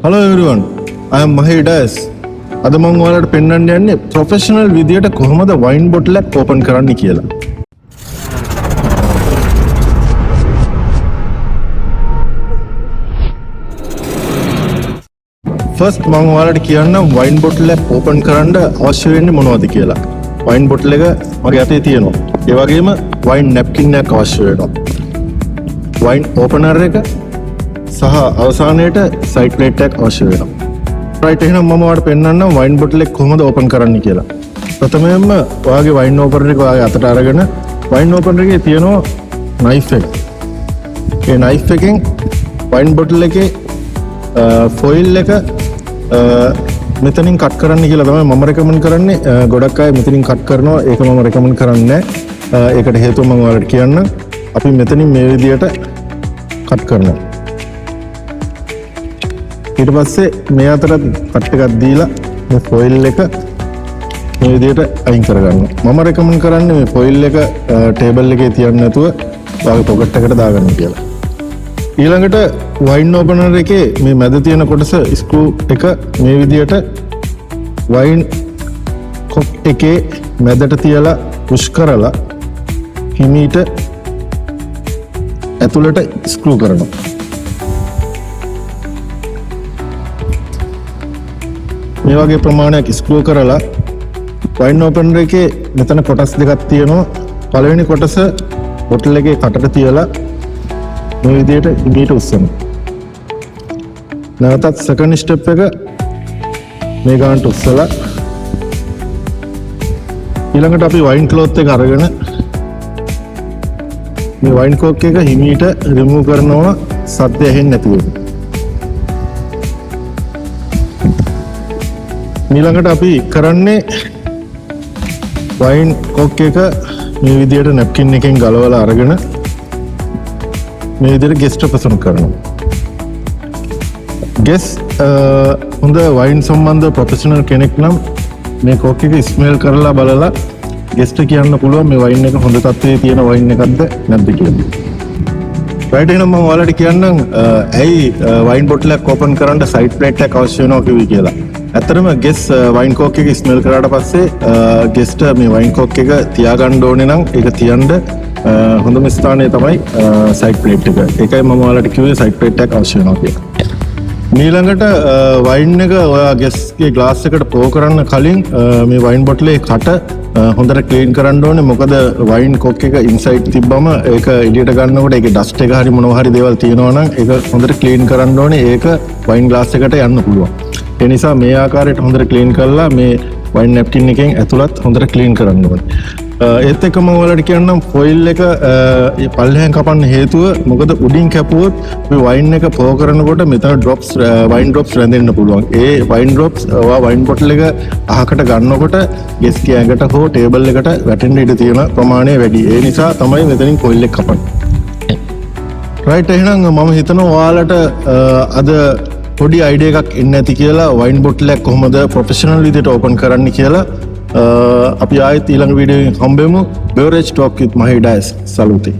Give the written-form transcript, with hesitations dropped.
Hello everyone, I am Mahi Das. අද මම ඔයාලට පෙන්වන්න යන්නේ ප්‍රොෆෙෂනල් විදියට කොහොමද වයින් බොටල් එකක් ඕපන් කරන්න කියලා. ෆස්ට් මම ඔයාලට කියන්නම් වයින් බොටල් එක ඕපන් කරන්න අවශ්‍ය වෙන්නේ මොනවද කියලා. වයින් බොටල් එක මගේ අතේ තියෙනවා. ඒ වගේම වයින් නැප්කින් එකක් අවශ්‍ය වෙනවා. වයින් ඕපනර් එක සහ අවසානයේට සයිඩ් ප්ලේට් එකක් අවශ්‍ය වෙනවා. රයිට් එහෙනම් මම ඔයාලට පෙන්නන්නම් වයින් බොටල් එක කොහොමද ඕපන් කරන්න කියලා. ප්‍රථමයෙන්ම ඔයාගේ වයින් ඕපනර් එක ඔයාගේ අතට අරගෙන වයින් ඕපනර් එකේ තියෙනවා නයිෆ් එක. ඒ නයිෆ් එකෙන් වයින් බොටල් එකේ ෆොයිල් එක මෙතනින් කට් කරන්න කියලා තමයි මම රෙකමන්ඩ් කරන්නේ. ගොඩක් අය මෙතනින් කට් කරනවා. ඒක මම රෙකමන්ඩ් කරන්නේ නැහැ. ඒකට හේතුව මම ඔයාලට කියන්නම්. අපි මෙතනින් මේ විදියට කට් කරනවා. ඊට පස්සේ මේ අතරත් කට් එකක් දීලා මේ ෆොයිල් එක මේ විදියට අයින් කරගන්නවා. මම රෙකමන්ඩ් කරන්නේ මේ ෆොයිල් එක ටේබල් එකේ තියන්න නැතුව ඔයාගේ පොකට් එකට දාගන්න කියලා. ඊළඟට වයින් ඕපනර් එකේ මේ මැද තියෙන කොටස ස්ක්‍රූ එක මේ විදියට වයින් කොක් එකේ මැදට තියලා පුෂ් කරලා හිමීට ඇතුළට ස්ක්‍රූ කරනවා. මේ වගේ ප්‍රමාණයක් ස්ක්‍රූ කරලා වයින් ඕපනර් එකේ මෙතන කොටස් දෙකක් තියෙනවා. පළවෙනි කොටස බොටල් එකේ කටට තියලා මේ විදියට හිමීට උස්සනවා. නැවතත් සෙකන්ඩ් ස්ටෙප් එක මේ ගානට උස්සලා ඊළඟට අපි වයින් ක්ලොත් එක අරගෙන මේ වයින් කෝක් එක හිමීට රිමූව් කරනවා සද්ද ඇහෙන්නේ නැතුව. ඊළඟට අපි කරන්නේ වයින් කෝක් එක මේ විදියට නැප්කින් එකෙන් ගලවලා අරගෙන මේ විදියට ගෙස්ට ප්‍රසන්න කරනවා. ගෙස් හොඳ වයින් සම්බන්ධ ප්‍රොෆෙෂනල් කෙනෙක් නම් මේ කෝක් එක ස්මෙල් කරලා බලලා ගෙස්ට කියන්න පුළුවන් මේ වයින් එක හොඳ තත්ත්වයේ තියෙන වයින් එකක්ද නැද්ද කියලා. රයිට් එහෙනම් මම ඔයාලට කියන්නම් ඇයි වයින් බොටල් එකක් ඕපන් කරන්න සයිඩ් ප්ලේට් එකක් අවශ්‍ය වෙනවා කිව්වේ කියලා. ඇත්තටම ගෙස් වයින් කෝක් එක ස්මෙල් කරාට පස්සේ ගෙස්ට මේ වයින් කෝක් එක තියාගන්න ඕනේ නම් ඒක තියන්න හොඳම ස්ථානය තමයි සයිඩ් ප්ලේට් එක. ඒකයි මම ඔයාලට කිව්වේ සයිඩ් ප්ලේට් එකක් අවශ්‍ය වෙනවා කියලා. ඊළඟට වයින් එක ඔයා ගෙස්ගේ ග්ලාස් එකට පෝ කරන්න කලින් මේ වයින් බොටලේ කට හොඳට ක්ලීන් කරන්න ඕනේ. මොකද වයින් කොක් එක ඉන්සයිඩ් තිබ්බම ඒක එළියට ගන්නකොට ඒකේ ඩස්ට් එක හරි මොනවා හරි දේවල් තියෙනවා නම් ඒක හොඳට ක්ලීන් කරන්න ඕනේ. ඒක වයින් ග්ලාස් එකට යන්න පුළුවන්. ඒ නිසා මේ ආකාරයට හොඳට ක්ලීන් කරලා මේ වයින් නැප්කින් එකෙන් ඇතුළත් හොඳට ක්ලීන් කරන්න ඕනේ. ඒත් එක්කම ඔයාලට කියන්නම් ෆොයිල් එක පල්ලෙහෙන් කපන්න හේතුව මොකද උඩින් කැපුවොත් මේ වයින් එක පෝ කරනකොට මෙතන ඩ්‍රොප්ස් වයින් ඩ්‍රොප්ස් රැඳෙන්න පුළුවන්. ඒ වයින් ඩ්‍රොප්ස් ඔයා වයින් බොටල් එක අහකට ගන්නකොට ගෙස්ගේ ඇඟට හෝ ටේබල් එකට වැටෙන්න ඉඩ තියෙන ප්‍රමාණය වැඩි. ඒ නිසා තමයි මෙතනින් ෆොයිල් එක කපන්නේ. රයිට් එහෙනම් මම හිතනවා ඔයාලට අද පොඩි අයිඩියා එකක් එන්න ඇති කියලා වයින් බොටල් එක කොහොමද ප්‍රොෆෙෂනල් විදිහට ඕපන් කරන්න කියලා. අපි ආයෙත් ඊළඟ වීඩියෝ එකෙන් හම්බෙමු. Beverage Talk with Mahi Das. Salute.